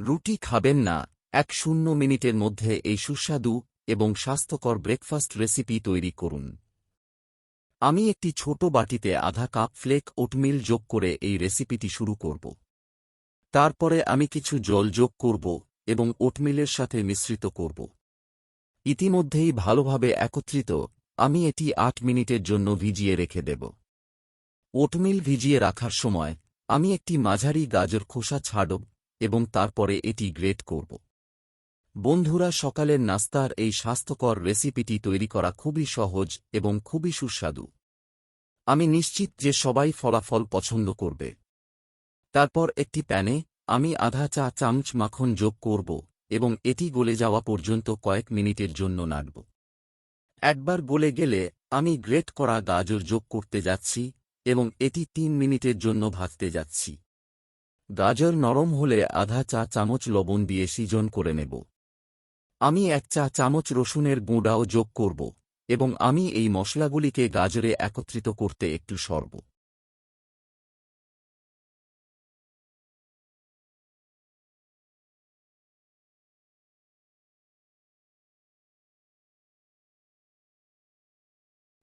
রুটি খাবেন না, ১-০ মিনিটের মধ্যে এই সুস্বাদু এবং স্বাস্থ্যকর ব্রেকফাস্ট রেসিপি তৈরি করুন। আমি একটি ছোট বাটিতে আধা কাপ ফ্লেক ওটমিল যোগ করে এই রেসিপিটি শুরু করব। তারপরে আমি কিছু জল যোগ করব এবং ওটমিলের সাথে মিশ্রিত করব। ইতিমধ্যেই ভালোভাবে একত্রিত, আমি এটি ৮ মিনিটের জন্য ভিজিয়ে রেখে দেব। ওটমিল ভিজিয়ে রাখার সময় আমি একটি মাঝারি গাজর খোসা ছাড়ব এবং তারপরে এটি গ্রেট করব। বন্ধুরা, সকালের নাস্তার এই স্বাস্থ্যকর রেসিপিটি তৈরি করা খুবই সহজ এবং খুবই সুস্বাদু। আমি নিশ্চিত যে সবাই ফলাফল পছন্দ করবে। তারপর একটি প্যানে আমি আধা চা চামচ মাখন যোগ করব এবং এটি গলে যাওয়া পর্যন্ত কয়েক মিনিটের জন্য নাড়ব। একবার গলে গেলে আমি গ্রেট করা গাজর যোগ করতে যাচ্ছি এবং এটি ৩ মিনিটের জন্য ভাজতে যাচ্ছি। গাজর নরম হলে আধা চা চামচ লবণ দিয়ে সিজন করে নেব। আমি ১ চা চামচ রসুনের গুঁড়াও যোগ করব এবং আমি এই মশলাগুলিকে গাজরে একত্রিত করতে একটু সরব।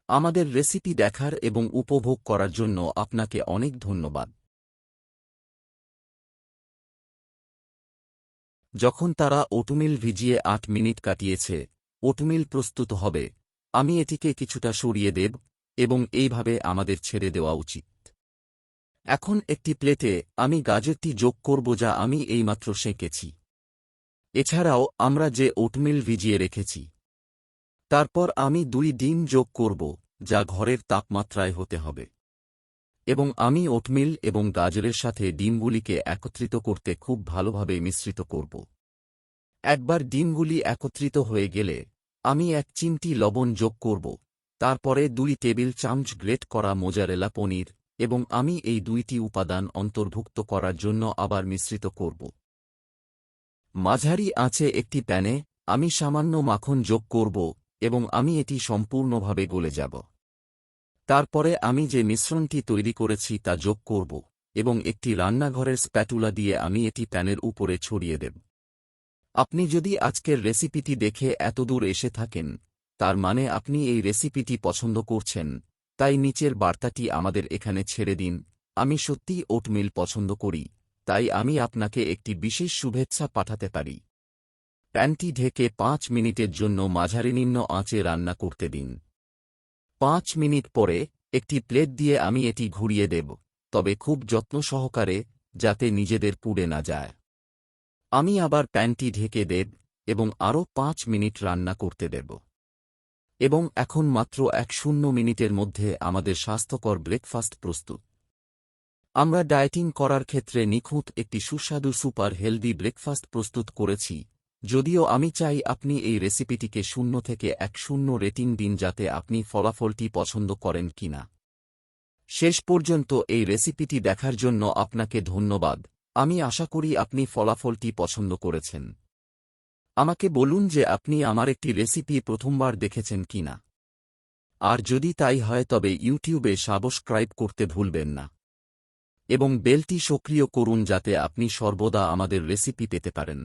আমাদের রেসিপি দেখার এবং উপভোগ করার জন্য আপনাকে অনেক ধন্যবাদ। যখন তারা ওটমিল ভিজিয়ে ৮ মিনিট কাটিয়েছে, ওটমিল প্রস্তুত হবে, আমি এটিকে কিছুটা সরিয়ে দেব এবং এইভাবে আমাদের ছেড়ে দেওয়া উচিত। এখন একটি প্লেটে আমি গাজরটি যোগ করব যা আমি এইমাত্র সেঁকেছি। এছাড়াও আমরা যে ওটমিল ভিজিয়ে রেখেছি। তারপর আমি ২ ডিম যোগ করব, যা ঘরের তাপমাত্রায় হতে হবে। এবং আমি ওটমিল এবং গাজরের সাথে ডিমগুলিকে একত্রিত করতে খুব ভালোভাবে মিশ্রিত করব। একবার ডিমগুলি একত্রিত হয়ে গেলে আমি ১ চিমটি লবণ যোগ করব, তারপরে ২ টেবিল চামচ গ্রেট করা মোজারেলা পনির এবং আমি এই ২টি উপাদান অন্তর্ভুক্ত করার জন্য আবার মিশ্রিত করব। মাঝারি আঁচে একটি প্যানে আমি সামান্য মাখন যোগ করব এবং আমি এটি সম্পূর্ণভাবে গলে যাব। তারপরে আমি যে মিশ্রণটি তৈরি করেছি তা যোগ করব এবং একটি রান্নাঘরের স্প্যাটুলা দিয়ে আমি এটি প্যানের উপরে ছড়িয়ে দেব। আপনি যদি আজকের রেসিপিটি দেখে এতদূর এসে থাকেন, তার মানে আপনি এই রেসিপিটি পছন্দ করছেন, তাই নিচের বার্তাটি আমাদের এখানে ছেড়ে দিন। আমি সত্যিই ওটমিল পছন্দ করি, তাই আমি আপনাকে একটি বিশেষ শুভেচ্ছা পাঠাতে পারি। প্যানটি ঢেকে ৫ মিনিটের জন্য মাঝারি নিম্ন আঁচে রান্না করতে দিন। ৫ মিনিট পরে একটি প্লেট দিয়ে আমি এটি ঘুরিয়ে দেব, তবে খুব যত্ন সহকারে, যাতে নিজেদের পুড়ে না যায়। আমি আবার প্যানটি ঢেকে দেব এবং আরও ৫ মিনিট রান্না করতে দেব। এবং এখন মাত্র ১-০ মিনিটের মধ্যে আমাদের স্বাস্থ্যকর ব্রেকফাস্ট প্রস্তুত। আমরা ডায়েটিং করার ক্ষেত্রে নিখুঁত একটি সুস্বাদু সুপার হেলদি ব্রেকফাস্ট প্রস্তুত করেছি। যদিও আমি চাই আপনি এই রেসিপিটিকে ০ থেকে ১-০ রেটিং দিন যাতে আপনি ফলাফলটি পছন্দ করেন কিনা। শেষ পর্যন্ত এই রেসিপিটি দেখার জন্য আপনাকে ধন্যবাদ। আমি আশা করি আপনি ফলাফলটি পছন্দ করেছেন। আমাকে বলুন যে আপনি আমার একটি রেসিপি প্রথমবার দেখেছেন কিনা। আর যদি তাই হয় তবে ইউটিউবে সাবস্ক্রাইব করতে ভুলবেন না এবং বেলটি সক্রিয় করুন যাতে আপনি সর্বদা আমাদের রেসিপি পেতে পারেন।